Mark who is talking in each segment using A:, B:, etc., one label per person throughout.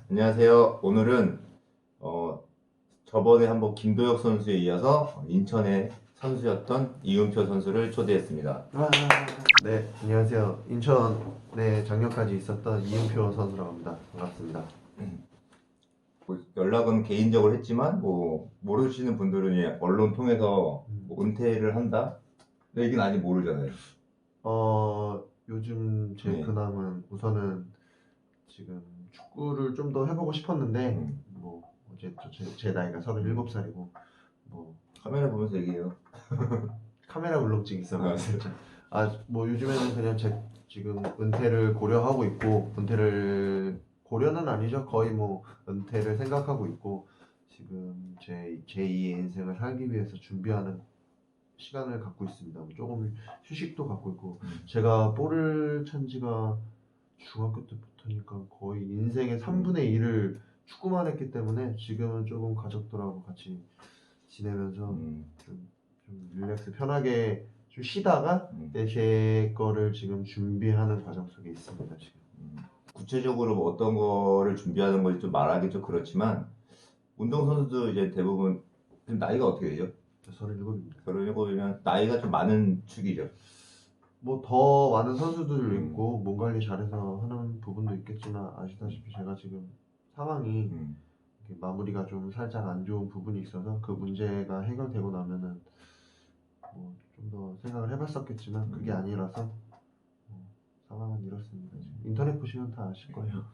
A: 안녕하세요. 오늘은 저번에 한번 김도혁 선수에 이어서 인천의 선수였던 이은표 선수를 초대했습니다.
B: 네, 안녕하세요. 인천에 작년까지 있었던 이은표 선수라고 합니다. 반갑습니다.
A: 뭐 연락은 개인적으로 했지만 모르시는 분들은 이제 언론 통해서 뭐 은퇴를 한다? 얘기는 아직 모르잖아요.
B: 요즘 제
A: 네.
B: 근황은 우선은 지금 축구를 좀 더 해보고 싶었는데,
A: 음.
B: 이제 제 나이가 37살이고,
A: 카메라 보면서 얘기해요.
B: 카메라 울렁증이 있어가지고,
A: 아,
B: 진짜. 요즘에는 그냥 지금 은퇴를 고려하고 있고, 은퇴를, 고려는 아니죠. 거의 은퇴를 생각하고 있고, 지금 제 제2의 인생을 살기 위해서 준비하는 시간을 갖고 있습니다. 조금 휴식도 갖고 있고, 제가 볼을 찬 지가 중학교 때부터니까 거의 인생의 3분의 1을 축구만 했기 때문에 지금은 조금 가족들하고 같이 지내면서 좀 릴렉스 편하게 좀 쉬다가 제 거를 지금 준비하는 과정 속에 있습니다. 지금.
A: 구체적으로 뭐 어떤 거를 준비하는 건지 좀 말하기 좀 그렇지만 운동선수도 이제 대부분 지금 나이가 어떻게 되죠?
B: 37입니다.
A: 37이면 나이가 좀 많은 축이죠.
B: 더 많은 선수들도 있고 몸 관리 잘해서 하는 부분도 있겠지만 아시다시피 제가 지금 상황이 이렇게 마무리가 좀 살짝 안 좋은 부분이 있어서 그 문제가 해결되고 나면은 좀 더 생각을 해봤었겠지만 그게 아니라서 상황은 이렇습니다. 지금 인터넷 보시면 다 아실 거예요.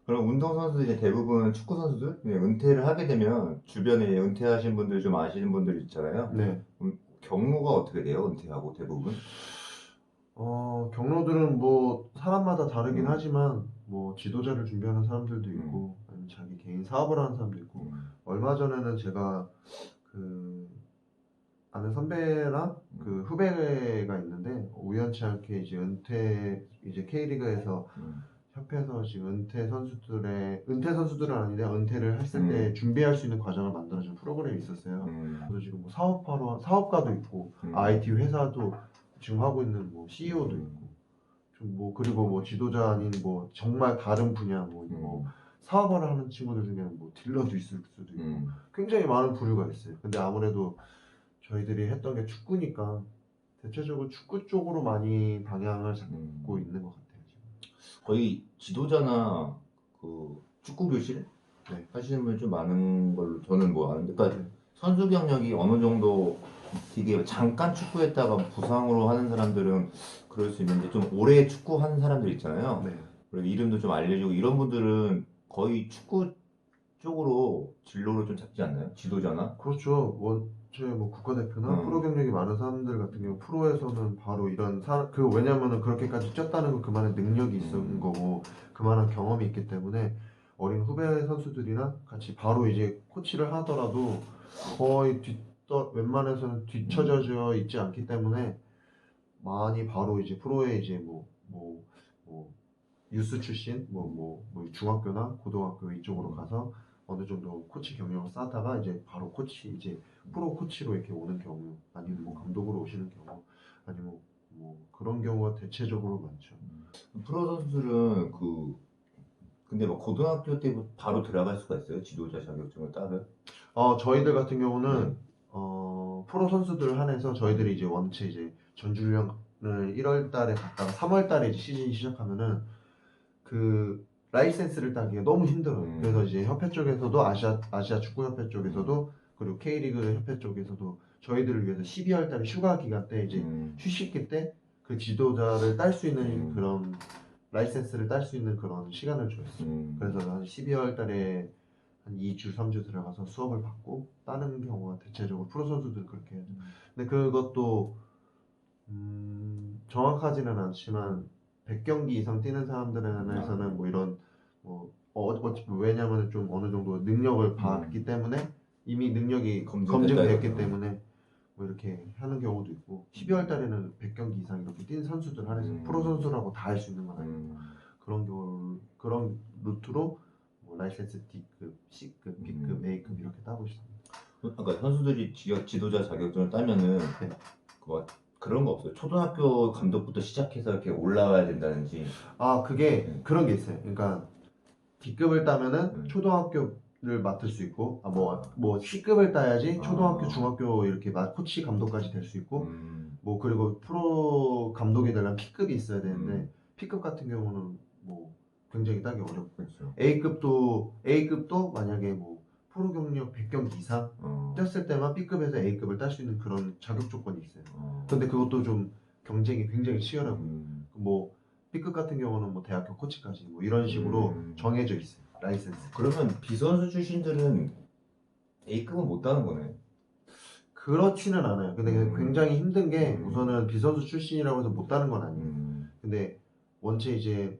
A: 그럼 운동선수 이제 대부분 축구 선수들 그냥 은퇴를 하게 되면 주변에 은퇴하신 분들 좀 아시는 분들 있잖아요.
B: 네.
A: 경로가 어떻게 돼요? 은퇴하고 대부분?
B: 경로들은 사람마다 다르긴 하지만 지도자를 준비하는 사람들도 있고 아니면 자기 개인 사업을 하는 사람도 있고 얼마 전에는 제가 그 아는 선배랑 그 후배가 있는데 우연치 않게 이제 이제 K리그에서 협회에서 지금 은퇴 선수들은 아닌데 은퇴를 했을 때 준비할 수 있는 과정을 만들어준 프로그램이 있었어요. 그래서 지금 사업가도 있고 IT 회사도 지금 하고 있는 CEO도 있고 그리고 지도자 아닌 정말 다른 분야 사업을 하는 친구들 중에는 딜러도 있을 수도 있고 굉장히 많은 부류가 있어요. 근데 아무래도 저희들이 했던 게 축구니까 대체적으로 축구 쪽으로 많이 방향을 잡고 있는 것 같아요. 지금.
A: 거의 지도자나 그 축구 교실
B: 네.
A: 하시는 분이 좀 많은 걸로 저는 아는데, 그러니까
B: 네.
A: 선수 경력이 어느 정도 되게 잠깐 축구했다가 부상으로 하는 사람들은 그럴 수 있는데 좀 오래 축구하는 사람들 있잖아요.
B: 네.
A: 그리고 이름도 좀 알려주고 이런 분들은 거의 축구 쪽으로 진로를 좀 잡지 않나요? 지도자나?
B: 그렇죠. 원체 국가대표나 프로 경력이 많은 사람들 같은 경우 프로에서는 바로 왜냐면은 그렇게까지 뛰었다는 건 그만한 능력이 있는 거고 그만한 경험이 있기 때문에 어린 후배 선수들이나 같이 바로 이제 코치를 하더라도 거의 웬만해서는 뒤처져 있지 않기 때문에 많이 바로 이제 프로에 이제 뭐 유스 출신 중학교나 고등학교 이쪽으로 가서 어느 정도 코치 경력을 쌓다가 이제 바로 이제 프로 코치로 이렇게 오는 경우 아니면 감독으로 오시는 경우 아니면 그런 경우가 대체적으로 많죠.
A: 프로 선수들은 근데 고등학교 때 바로 들어갈 수가 있어요? 지도자 자격증을 따면?
B: 저희들 같은 경우는 프로 선수들 한해서 저희들이 이제 원체 이제 전주훈련을 1월 달에 갔다가 3월 달에 이제 시즌이 시작하면은 그 라이센스를 따기가 너무 힘들어요. 그래서 이제 협회 쪽에서도 아시아 축구 협회 쪽에서도 그리고 K리그 협회 쪽에서도 저희들을 위해서 12월 달에 휴가 기간 때 이제 휴식기 때 그 지도자를 딸 수 있는 그런 라이센스를 딸 수 있는 그런 시간을 줬어요. 그래서 한 12월 달에 한 2주, 3주 들어가서 수업을 받고 따는 경우가 대체적으로 프로 선수들 그렇게 해요. 근데 그것도 정확하지는 않지만 100경기 이상 뛰는 사람들에서는 이런 왜냐면 좀 어느 정도 능력을 봤기 때문에 이미 능력이 검증되었기 때문에 이렇게 하는 경우도 있고 12월 달에는 100경기 이상 이렇게 뛴 선수들 한해서 프로 선수라고 다 할 수 있는 건 아니고 그런 루트로 라이센스 D급, C급, B급, A급 이렇게 따고 있습니다.
A: 그러니까 선수들이 지도자 자격증을 따면은 그런 거 없어요. 초등학교 감독부터 시작해서 이렇게 올라와야 된다든지.
B: 그게 그런 게 있어요. 그러니까 D급을 따면은 초등학교를 맡을 수 있고, 뭐 C급을 따야지 초등학교, 중학교 이렇게 코치 감독까지 될 수 있고, 뭐 그리고 프로 감독이 되려면 P급이 있어야 되는데 P급 같은 경우는 뭐 굉장히 따기 어렵고,
A: 그렇죠.
B: A급도 만약에 뭐 프로 경력 100경기 이상 뛰었을 때만 B급에서 A급을 딸 수 있는 그런 자격 조건이 있어요. 근데 그것도 좀 경쟁이 굉장히 치열하고, 뭐 B급 같은 경우는 뭐 대학교 코치까지 뭐 이런 식으로 정해져 있어요. 라이센스.
A: 그러면 비선수 출신들은 A급은 못 따는 거네.
B: 그렇지는 않아요. 근데 굉장히 힘든 게 우선은 비선수 출신이라고 해서 못 따는 건 아니에요.
A: 음.
B: 근데 원체 이제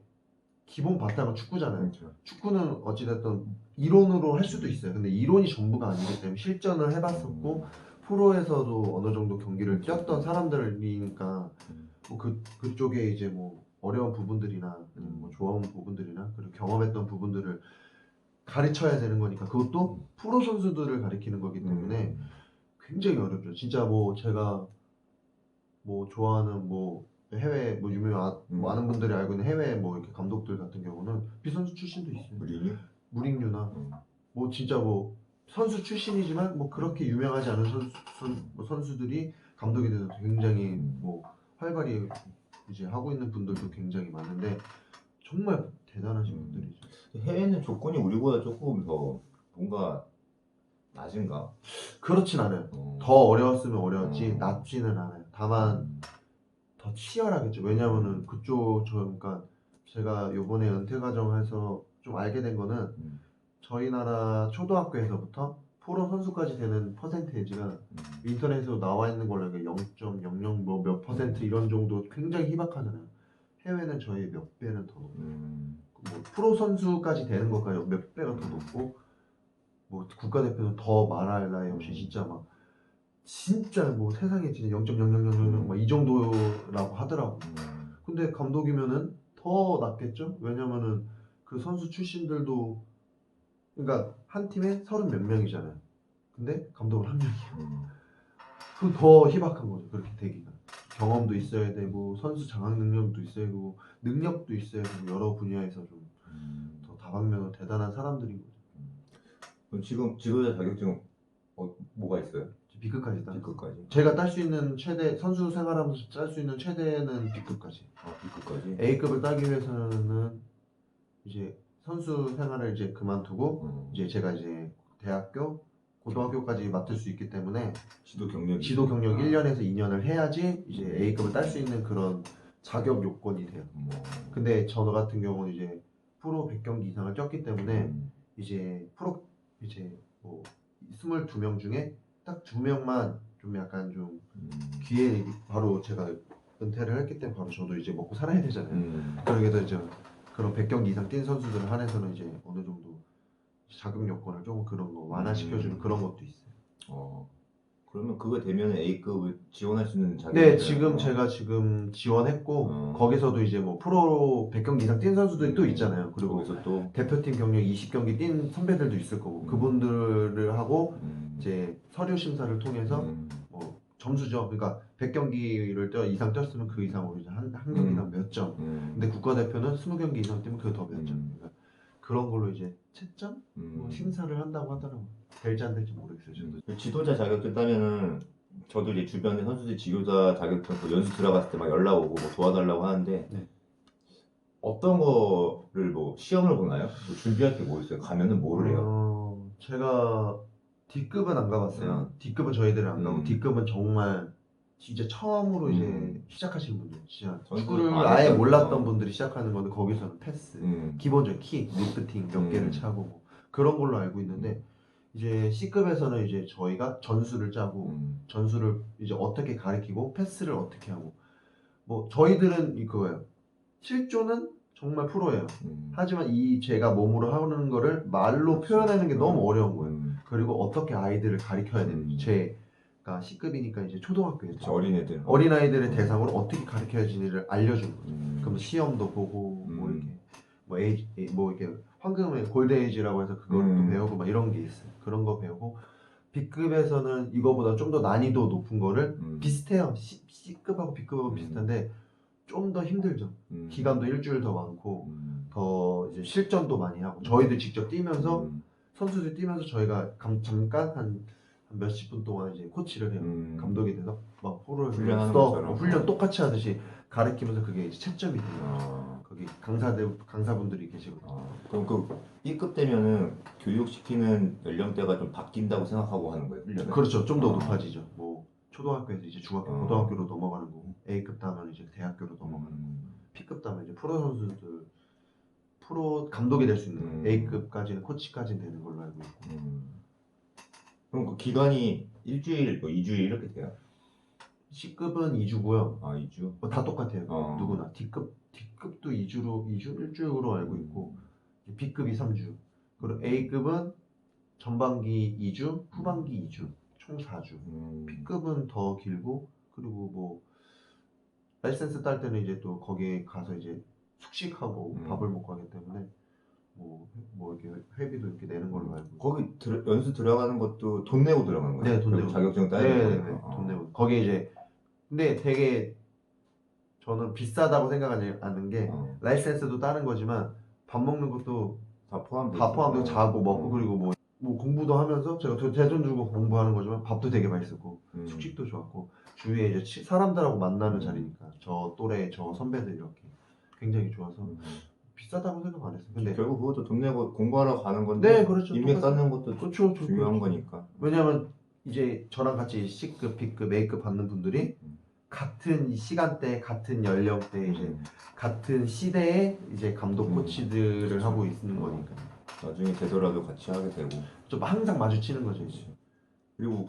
B: 기본 바탕은 축구잖아요.
A: 그렇죠.
B: 축구는 어찌됐든 이론으로 할 수도 있어요. 근데 이론이 전부가 아니기 때문에 실전을 해봤었고 프로에서도 어느 정도 경기를 뛰었던 사람들이니까 뭐 그쪽에 이제 뭐 어려운 부분들이나 뭐 좋은 부분들이나 그리고 경험했던 부분들을 가르쳐야 되는 거니까 그것도 프로 선수들을 가르치는 거기 때문에 굉장히 어렵죠. 진짜 뭐 제가 뭐 좋아하는 뭐 해외 뭐 유명 뭐 아는 분들이 알고 있는 해외 뭐 이렇게 감독들 같은 경우는 비선수 출신도 있어요. 무링류나 뭐 진짜 뭐 선수 출신이지만 뭐 그렇게 유명하지 않은 선수들이 감독이 돼서 굉장히 뭐 활발히 이제 하고 있는 분들도 굉장히 많은데 정말 대단하신 분들이죠.
A: 해외는 조건이 우리보다 조금 더 뭔가 낮은가?
B: 그렇진 않아요. 더 어려웠으면 어려웠지 낮지는 않아요. 다만 더 치열하겠죠. 왜냐면은 그러니까 제가 요번에 은퇴 과정에서 좀 알게 된 거는 저희 나라 초등학교에서부터 프로 선수까지 되는 퍼센테이지가 인터넷으로 나와 있는 걸로 0.00 뭐 몇 퍼센트 이런 정도 굉장히 희박하잖아요. 해외는 저희 몇 배는 더 높아요. 뭐 프로 선수까지 되는 것까지 몇 배가 더 높고 뭐 국가대표는 더 말할 나위 없이 진짜 뭐 세상에 진짜 0.0000 막 이 정도라고 하더라고. 근데 감독이면은 더 낫겠죠? 왜냐면은 그 선수 출신들도 그러니까 한 팀에 30 몇 명이잖아요. 근데 감독은 한 명이에요. 그럼 더 희박한 거죠. 그렇게 되기가. 경험도 있어야 되고 선수 장악 능력도 있어야 되고 능력도 있어야 되고 여러 분야에서 좀 더 다방면으로 대단한 사람들인 거죠.
A: 그럼 지금 지도자 자격증 뭐가 있어요?
B: B급까지 따.
A: B급까지.
B: 제가 딸 수 있는 최대 선수 생활하면서 딸 수 있는 최대는 B급까지.
A: B급까지.
B: A급을 따기 위해서는 이제 선수 생활을 이제 그만두고 이제 제가 이제 대학교, 고등학교까지 맡을 수 있기 때문에 지도 경력 1년에서 2년을 해야지 이제 A급을 딸 수 있는 그런 자격 요건이 돼요. 근데 저 같은 경우는 이제 프로 100경기 이상을 뛰었기 때문에 이제 프로 이제 뭐 22명 중에 딱 2명만 좀 약간 좀 기회 바로 제가 은퇴를 했기 때문에 바로 저도 이제 먹고 살아야 되잖아요. 그러게도 이제 그런 100경기 이상 뛴 선수들을 한해서는 이제 어느 정도 자격 요건을 조금 그런 거 완화시켜주는 그런 것도 있어요.
A: 그러면 그거 되면 A급을 지원할 수 있는 자격?
B: 네, 제가 지금 지원했고 거기서도 이제 뭐 프로 100경기 이상 뛴 선수들이 또 있잖아요. 그리고
A: 또
B: 대표팀 경력 20경기 뛴 선배들도 있을 거고 그분들을 하고 이제 서류 심사를 통해서 뭐 점수죠. 그러니까 100경기를 이상 뛰었으면 그 이상으로 이제 한 경기당 몇 점. 근데 국가대표는 20경기 이상 뛰면 그 더 몇 점. 그러니까 그런 걸로 이제 채점 뭐 심사를 한다고 하더라고요. 될지 안 될지 모르겠어요. 저도.
A: 지도자 자격증 따면은 저도 이제 주변에 선수들이 지도자 자격증 그 연수 들어갔을 때 막 연락 오고 뭐 도와달라고 하는데
B: 네.
A: 어떤 거를 뭐 시험을 보나요? 뭐 준비할 게 뭐 있어요? 가면은 뭐를 해요?
B: 제가 D급은 안 가봤어요. D급은 저희들은 안 가고 D급은 정말 진짜 처음으로 이제 시작하시는 분들 진짜 축구를 아예 몰랐던 분들이 시작하는 건데 거기서는 패스, 기본적인 킥, 리프팅 몇 개를 차고 뭐 그런 걸로 알고 있는데 이제 C급에서는 이제 저희가 전술을 짜고 전술을 이제 어떻게 가리키고 패스를 어떻게 하고 뭐 저희들은 이거예요. 실조는 정말 프로예요. 하지만 이 제가 몸으로 하는 거를 말로 표현하는 게 너무 어려운 거예요. 그리고 어떻게 아이들을 가리켜야 되는지 제가 C급이니까 이제 초등학교에서 어린아이들의 대상으로 어떻게 가리켜야지를 알려주는 거죠. 그럼 시험도 보고 뭐 이렇게 뭐 이렇게 황금의 골드에이지라고 해서 그걸 또 배우고 막 이런 게 있어요. 그런 거 배우고 B급에서는 이거보다 좀 더 난이도 높은 거를 비슷해요. C급하고 B급하고 비슷한데 좀 더 힘들죠. 기간도 일주일 더 많고
A: 음.
B: 더 이제 실전도 많이 하고 저희도 직접 뛰면서
A: 음.
B: 선수들 뛰면서 저희가 잠깐 한 몇십 분 동안 이제 코치를 해요. 감독이 돼서 막 프로를
A: 훈련하는
B: 써
A: 것처럼.
B: 훈련 똑같이 하듯이 가르치면서 그게 이제 채점이 돼요.
A: 아.
B: 거기 강사분들이 계시고.
A: 그럼 그 B급 되면은 교육시키는 연령대가 좀 바뀐다고 생각하고 하는 거예요, 훈련을?
B: 그렇죠. 좀 더
A: 아.
B: 높아지죠. 뭐 초등학교에서 이제 중학교, 고등학교로 넘어가는 거고 A급 다음은 이제 대학교로 넘어가는 거고 B급 다음에 이제 프로 선수들 프로 감독이 될 수 있는 A급까지는 코치까지는 되는 걸로 알고 있고.
A: 그럼 그 기간이 일주일, 뭐 2주일 이렇게 돼요?
B: C급은 2주고요.
A: 아, 2주?
B: 다 똑같아요.
A: 어.
B: 누구나 D급도 2주 일주일로 알고 있고 B급이 3주. 그리고 A급은 전반기 2주, 후반기 2주, 총 4주. B급은 더 길고 그리고 뭐 라이센스 딸 때는 이제 또 거기에 가서 이제 숙식하고 밥을 먹고 하기 때문에 뭐 이렇게 회비도 이렇게 내는 걸로 알고 있고.
A: 거기 연수 들어가는 것도 돈 내고 들어가는 거예요?
B: 네, 돈 내고.
A: 자격증 따야
B: 네,
A: 되는
B: 네,
A: 거예요?
B: 돈 내고. 거기 이제 근데 되게 저는 비싸다고 생각하는 게 라이센스도 따는 거지만 밥 먹는 것도
A: 다 포함돼.
B: 다 포함되고 자고 먹고 그리고 뭐 공부도 하면서 제가 제 돈 주고 공부하는 거지만 밥도 되게 맛있었고 숙식도 좋았고 주위에 이제 사람들하고 만나는 자리니까 저 또래 저 선배들 이렇게 굉장히 좋아서 비싸다고 생각 안 했어요. 근데
A: 결국 그것도 돈 내고 공부하러 가는 건데
B: 네, 그렇죠.
A: 인맥
B: 똑같아요.
A: 쌓는 것도
B: 그렇죠.
A: 중요한 거니까.
B: 왜냐면 이제 저랑 같이 C급, B급, A급 받는 분들이 같은 시간대, 같은 연령대, 이제 같은 시대에 이제 감독 코치들을
A: 그렇죠.
B: 하고 있는 거니까.
A: 나중에 되더라도 같이 하게 되고.
B: 좀 항상 마주치는 거죠, 이제.
A: 그리고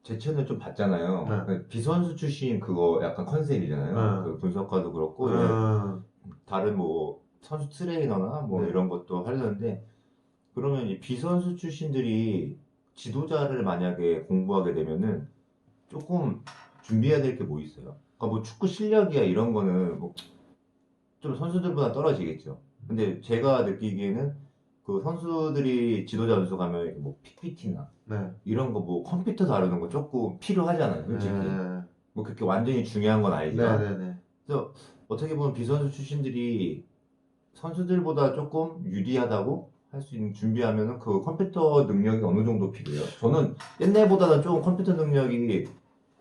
A: 제 채널 좀 봤잖아요.
B: 네.
A: 그 비선수 출신 그거 약간 컨셉이잖아요.
B: 네.
A: 그 분석가도 그렇고 이제 다른 뭐 선수 트레이너나 뭐
B: 네.
A: 이런 것도 하려는데 그러면 이 비선수 출신들이 지도자를 만약에 공부하게 되면은 조금 준비해야 될 게 뭐 있어요? 그러니까 뭐 축구 실력이야 이런 거는 뭐 좀 선수들보다 떨어지겠죠. 근데 제가 느끼기에는 그 선수들이 지도자 연수 가면 이렇게 뭐 PPT나
B: 네.
A: 이런 거 뭐 컴퓨터 다루는 거 조금 필요하잖아요, 솔직히.
B: 네.
A: 뭐 그렇게 완전히 중요한 건 아니지만.
B: 네네네.
A: 그래서 어떻게 보면 비선수 출신들이 선수들보다 조금 유리하다고 할 수 있는 준비하면은 그 컴퓨터 능력이 어느 정도 필요해요. 저는 옛날보다는 좀 컴퓨터 능력이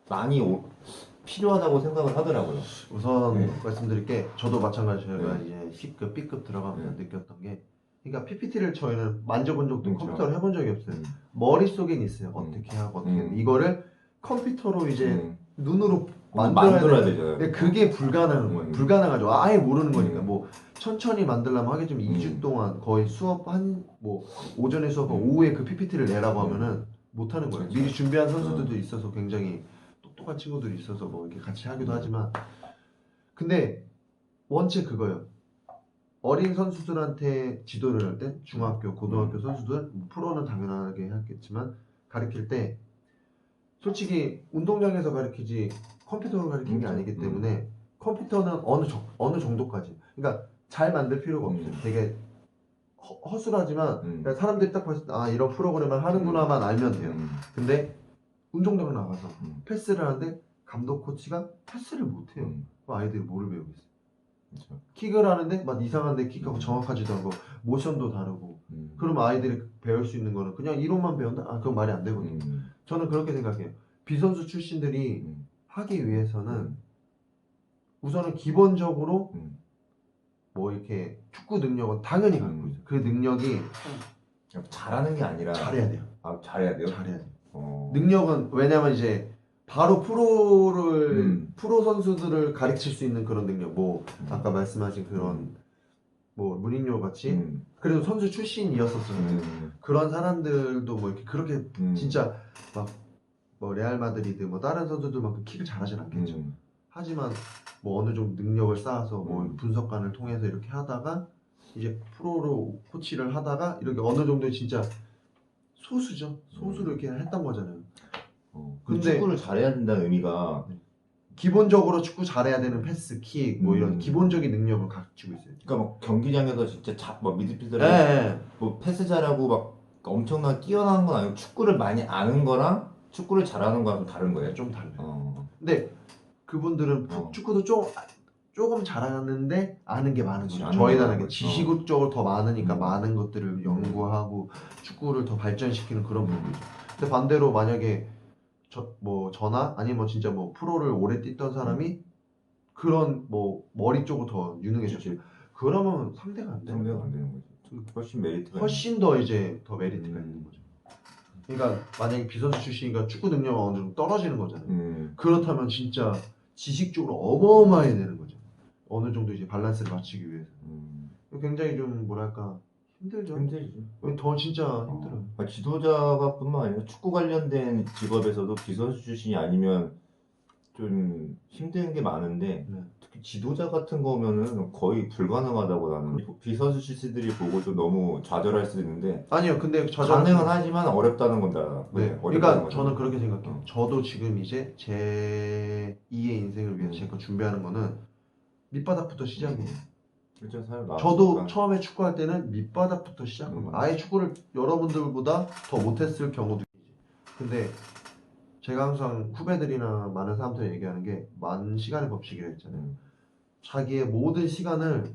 A: 많이 필요하다고 생각을 하더라고요.
B: 우선
A: 네.
B: 말씀드릴 게 저도 마찬가지로 제가
A: 네.
B: 이제 C급, B급 들어가면서
A: 네.
B: 느꼈던 게 그러니까 PPT를 저희는 만져본 적도
A: 그렇죠.
B: 컴퓨터를 해본 적이 없어요. 머릿속엔 있어요. 어떻게 하고 어떻게 하고. 이거를 컴퓨터로 이제 눈으로
A: 만들어야 되잖아요.
B: 근데 그게 불가능한 거예요. 불가능하죠. 아예 모르는 거니까. 뭐 천천히 만들려면 하겠지만 2주 동안 거의 수업 뭐 오전에 수업하고 오후에 그 PPT를 내라고 하면은 못 하는 거예요.
A: 그렇죠.
B: 미리 준비한 선수들도 있어서 굉장히 똑똑한 친구들이 있어서 뭐 이렇게 같이 하기도 하지만 근데 원체 그거예요. 어린 선수들한테 지도를 할 때 중학교, 고등학교 선수들 뭐 프로는 당연하게 했겠지만 가르칠 때 솔직히 운동장에서 가르치지 컴퓨터로 가르치는 게 아니기 때문에 컴퓨터는 어느 정도까지 그러니까 잘 만들 필요가 없어요. 되게 허술하지만 그냥 사람들이 딱 봤을 때 아 이런 프로그램을 하는구나만 알면 돼요. 근데 운동장 나가서 패스를 하는데 감독 코치가 패스를 못해요. 그럼 아이들이 뭐를 배우겠어요?
A: 그렇죠.
B: 킥을 하는데 막 이상한데 킥하고 정확하지도 않고 모션도 다르고 그럼 아이들이 배울 수 있는 거는 그냥 이론만 배운다? 아 그건 말이 안 되거든요. 저는 그렇게 생각해요. 비선수 출신들이 하기 위해서는 우선은 기본적으로 뭐 이렇게 축구 능력은 당연히 갖고 있어요. 그 능력이
A: 잘하는 게 아니라
B: 잘해야 돼요.
A: 아, 잘해야 돼요?
B: 잘해야 돼요. 능력은 왜냐면 이제 바로 프로 선수들을 가르칠 수 있는 그런 능력 뭐 아까 말씀하신 그런 뭐 무리뉴 같이 그래도 선수 출신이었었어요. 그런 사람들도 뭐 이렇게 그렇게 진짜 막 뭐 레알 마드리드 뭐 다른 선수들만큼 킥을 잘하진 않겠죠. 하지만 뭐 어느 정도 능력을 쌓아서 뭐 분석관을 통해서 이렇게 하다가 이제 프로로 코치를 하다가 이렇게 어느 정도 진짜 소수죠. 소수로 이렇게 했던 거잖아요.
A: 근데 축구를 잘해야 된다는 의미가
B: 기본적으로 축구 잘해야 되는 패스, 킥, 뭐 이런 기본적인 능력을 갖추고 있어요.
A: 그러니까 막 경기장에서 진짜 막 미드필더를
B: 네.
A: 뭐 패스 잘하고 막 엄청나게 뛰어난 건 아니고 축구를 많이 아는 거랑 축구를 잘하는 거랑 좀 다른 거예요.
B: 좀 달라요. 근데 그분들은 축구도 좀 조금 잘하는데 아는 게 많은
A: 그치,
B: 거죠.
A: 아는
B: 저희
A: 게
B: 나는
A: 많은
B: 게
A: 거지.
B: 지식적으로 더 많으니까
A: 음.
B: 많은 것들을 연구하고 축구를 더 발전시키는 그런
A: 음.
B: 부분이죠. 근데 반대로 만약에 저나 아니면 뭐 진짜 뭐 프로를 오래 뛰던 사람이 그런 뭐 머리 쪽으로 더 유능해져.
A: 그치.
B: 그러면 상대가 안 되는
A: 상대가
B: 거죠.
A: 안 되는 거지. 훨씬 메리트가
B: 훨씬 더 이제 더 메리트가
A: 음.
B: 있는 거죠. 그러니까 만약에 비선수 출신이니까 축구 능력이 어느 정도 떨어지는 거잖아요.
A: 있는.
B: 그렇다면 진짜 지식적으로 어마어마해지는 거죠. 어느 정도 이제 밸런스를 맞추기 위해서. 굉장히 좀 뭐랄까 힘들죠.
A: 힘들지.
B: 더 진짜 힘들어요.
A: 지도자가 뿐만 아니라 축구 관련된 직업에서도 비선수 출신이 아니면 좀 힘든 게 많은데
B: 네.
A: 특히 지도자 같은 거면은 거의 불가능하다고 나는 비선수 출신들이 보고 좀 너무 좌절할 수 있는데
B: 아니요, 근데
A: 가능은 하지만 어렵다는 건다.
B: 네,
A: 어렵다는
B: 그러니까
A: 거잖아.
B: 저는 그렇게 생각해요.
A: 어.
B: 저도 지금 이제 제 2의 인생을 위해서 제가 준비하는 거는 밑바닥부터 시작이에요.
A: 진짜 사람
B: 저도
A: 나왔으니까.
B: 처음에 축구할 때는 밑바닥부터 시작한 거예요. 아예 축구를 여러분들보다 더 못했을 경우도 있지. 근데 제가 항상 후배들이나 많은 사람들이 얘기하는 게 만 시간의 법칙이라고 했잖아요. 자기의 모든 시간을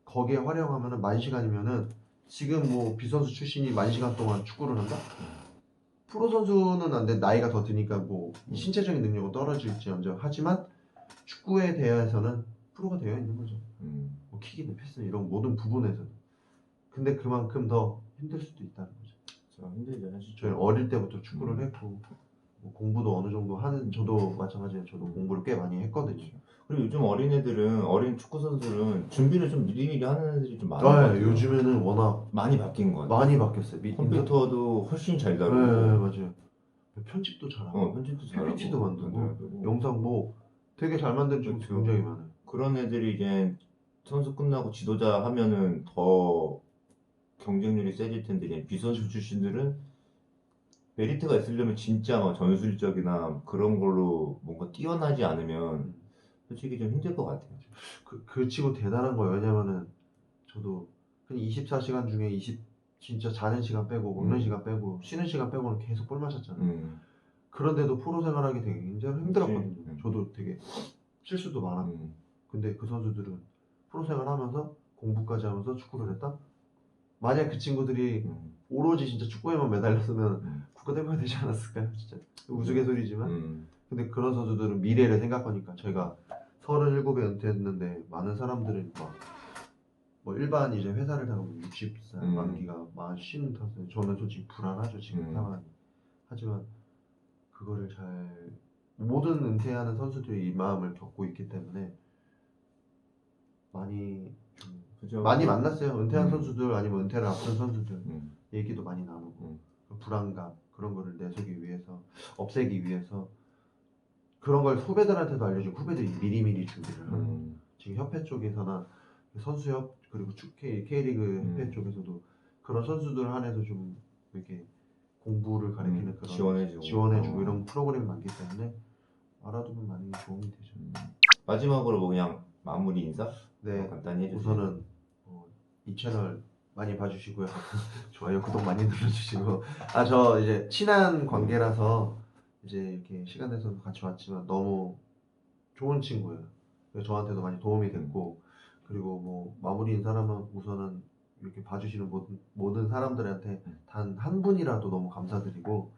B: 거기에 활용하면 만 시간이면은 지금 뭐 비선수 출신이 만 시간 동안 축구를 한다? 프로 선수는 안 돼. 나이가 더 드니까 뭐 신체적인 능력은 떨어질지언정 하지만 축구에 대해서는 프로가 되어 있는 거죠. 뭐 킥이든 패스든 이런 모든 부분에서는. 근데 그만큼 더 힘들 수도 있다는 거죠.
A: 진짜 힘들죠 사실.
B: 저희 어릴 때부터 축구를 했고 뭐 공부도 어느 정도 하는 저도 마찬가지로 저도 공부를 꽤 많이 했거든요.
A: 그리고 요즘 어린애들은 어린 축구 선수들은 준비를 좀 미리미리 하는 애들이 좀 많은 것 같아요.
B: 요즘에는 워낙
A: 많이 바뀐 것 같아요.
B: 많이 바뀌었어요.
A: 컴퓨터도 훨씬 잘 다루고
B: 네, 맞아요. 편집도 잘하고
A: 편집도 잘하고
B: PPT도 만들고
A: 만들고.
B: 영상 뭐 되게 잘 만드는 친구
A: 그렇죠.
B: 굉장히 많아요.
A: 그런 애들이 이제 선수 끝나고 지도자 하면은 더 경쟁률이 세질 텐데 이제 비선수 출신들은 메리트가 있으려면 진짜 막 전술적이나 그런 걸로 뭔가 뛰어나지 않으면 솔직히 좀 힘들 것 같아요.
B: 그 치고 대단한 거예요. 왜냐면은 저도 그냥 24시간 중에 진짜 자는 시간 빼고 먹는 시간 빼고 쉬는 시간 빼고는 계속 볼 마셨잖아요. 그런데도 프로 생활하기 되게 굉장히 힘들었거든요.
A: 그치.
B: 저도 되게 실수도 많았고. 근데 그 선수들은 프로 생활하면서 공부까지 하면서 축구를 했다? 만약 그 친구들이 오로지 진짜 축구에만 매달렸으면 국가대표가 되지 않았을까요? 진짜 우스갯소리지만. 근데 그런 선수들은 미래를 생각하니까 저희가 37에 은퇴했는데 많은 사람들은 뭐 일반 이제 회사를 다니고 60살 만기가 55살 저는 솔직히 불안하죠 지금 상황이. 하지만 그거를 잘 모든 은퇴하는 선수들이 이 마음을 겪고 있기 때문에 많이 좀
A: 그죠.
B: 많이 만났어요. 은퇴한 선수들 아니면 은퇴를 앞둔 선수들 얘기도 많이 나누고 그 불안감 그런 거를 내서기 위해서 없애기 위해서 그런 걸 후배들한테도 알려주고 후배들이 미리미리 준비를 하는 거예요. 지금 협회 쪽에서나 선수협 그리고 K리그 협회 쪽에서도 그런 선수들 한해서 좀 이렇게 공부를 가리키는 그런 지원해주고 이런 프로그램이 많기 때문에 알아두면 많이 도움이 되죠.
A: 마지막으로 뭐 그냥 마무리 인사?
B: 네,
A: 간단히 해주세요.
B: 우선은 이 채널 많이 봐주시고요. 좋아요, 구독 많이 눌러주시고 저 이제 친한 관계라서 이제 이렇게 시간 내서 같이 왔지만 너무 좋은 친구예요. 그래서 저한테도 많이 도움이 됐고 그리고 뭐 마무리 인사라면 우선은 이렇게 봐주시는 모든 사람들한테 단 한 분이라도 너무 감사드리고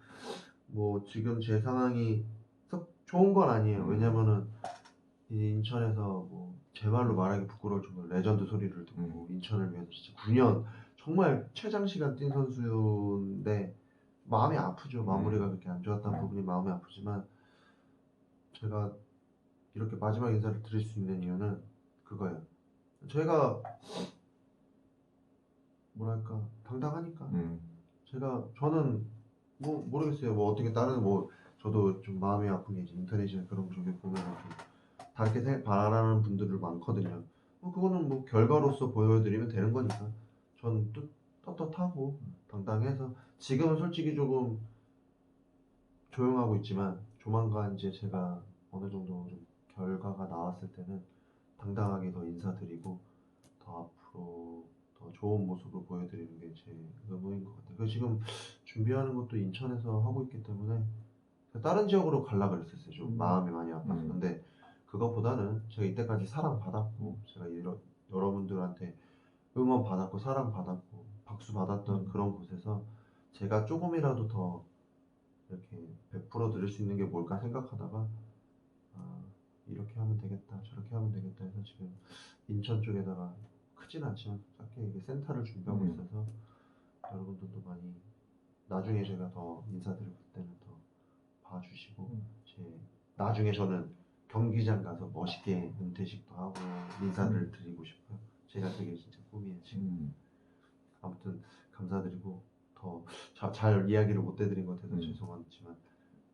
B: 뭐 지금 제 상황이 썩 좋은 건 아니에요. 왜냐면은 이 인천에서 뭐 제 말로 말하기 부끄러울 정도로 레전드 소리를 듣고 인천을 위해서 진짜 9년 정말 최장 시간 뛴 선수인데 마음이 아프죠. 마무리가 그렇게 안 좋았다는 부분이 마음이 아프지만 제가 이렇게 마지막 인사를 드릴 수 있는 이유는 그거예요. 저희가 뭐랄까 당당하니까 저는 뭐 모르겠어요. 뭐 어떻게 다른 뭐 저도 좀 마음이 아픈 게 이제 인터넷이나 그런 쪽에 보면 좀 다르게 바라는 분들을 많거든요. 그거는 뭐 결과로서 보여드리면 되는 거니까 전 떳떳하고 당당해서 지금은 솔직히 조금 조용하고 있지만 조만간 이제 제가 어느 정도 좀 결과가 나왔을 때는 당당하게 더 인사드리고 더 앞으로 더 좋은 모습을 보여드리는 게 제 의무인 것 같아요. 그래서 지금 준비하는 것도 인천에서 하고 있기 때문에 다른 지역으로 가려고 그랬었어요. 좀 마음이 많이 아파서. 근데 그거보다는 제가 이때까지 사랑받았고 제가 여러분들한테 응원 받았고 사랑 받았고 박수 받았던 그런 곳에서 제가 조금이라도 더 이렇게 베풀어 드릴 수 있는 게 뭘까 생각하다가 아, 이렇게 하면 되겠다 저렇게 하면 되겠다 해서 지금 인천 쪽에다가 크진 않지만 작게 이게 센터를 준비하고 있어서 여러분들도 많이 나중에 제가 더 인사드릴 때는 더 봐주시고 나중에 저는 경기장 가서 멋있게 은퇴식도 하고 인사를 드리고 싶어요. 제가 그게 진짜 꿈이에요 지금. 아무튼 감사드리고 더 잘 이야기를 못 해드린 것 같아서 죄송하지만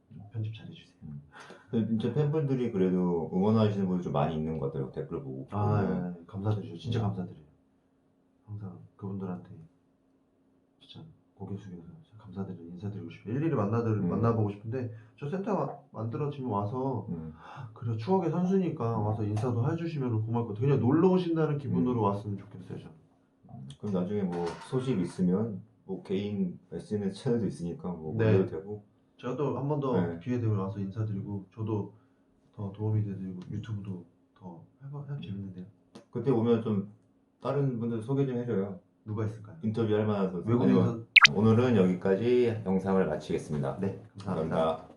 B: 좀 편집 잘해주세요.
A: 진짜 팬분들이 그래도 응원하시는 분들 좀 많이 있는 것 같아요. 댓글 보고.
B: 감사드리죠. 진짜 감사드려요. 항상 그분들한테 진짜 고개 숙여서 진짜 감사드리고 인사드리고 싶어요. 일일이 만나보고 싶은데 저 센터 만들어지면 와서 그래 추억의 선수니까 와서 인사도 해주시면 고마울 것 같아요. 그냥 놀러 오신다는 기분으로 왔으면 좋겠어요. 저는.
A: 그럼 나중에 뭐 소식 있으면 뭐 개인 SNS 채널도 있으니까 뭐
B: 네.
A: 올려도 되고.
B: 제가 또 한 번 더
A: 네.
B: 기회 되면 와서 인사드리고 저도 더 도움이 되드리고 유튜브도 더 해봐 재밌는데요.
A: 그때 오면 좀 다른 분들 소개 좀 해줘요.
B: 누가 있을까요?
A: 인터뷰 할 만한 선수.
B: 외국인 선
A: 오늘은 여기까지 영상을 마치겠습니다.
B: 네 감사합니다.
A: 감사합니다.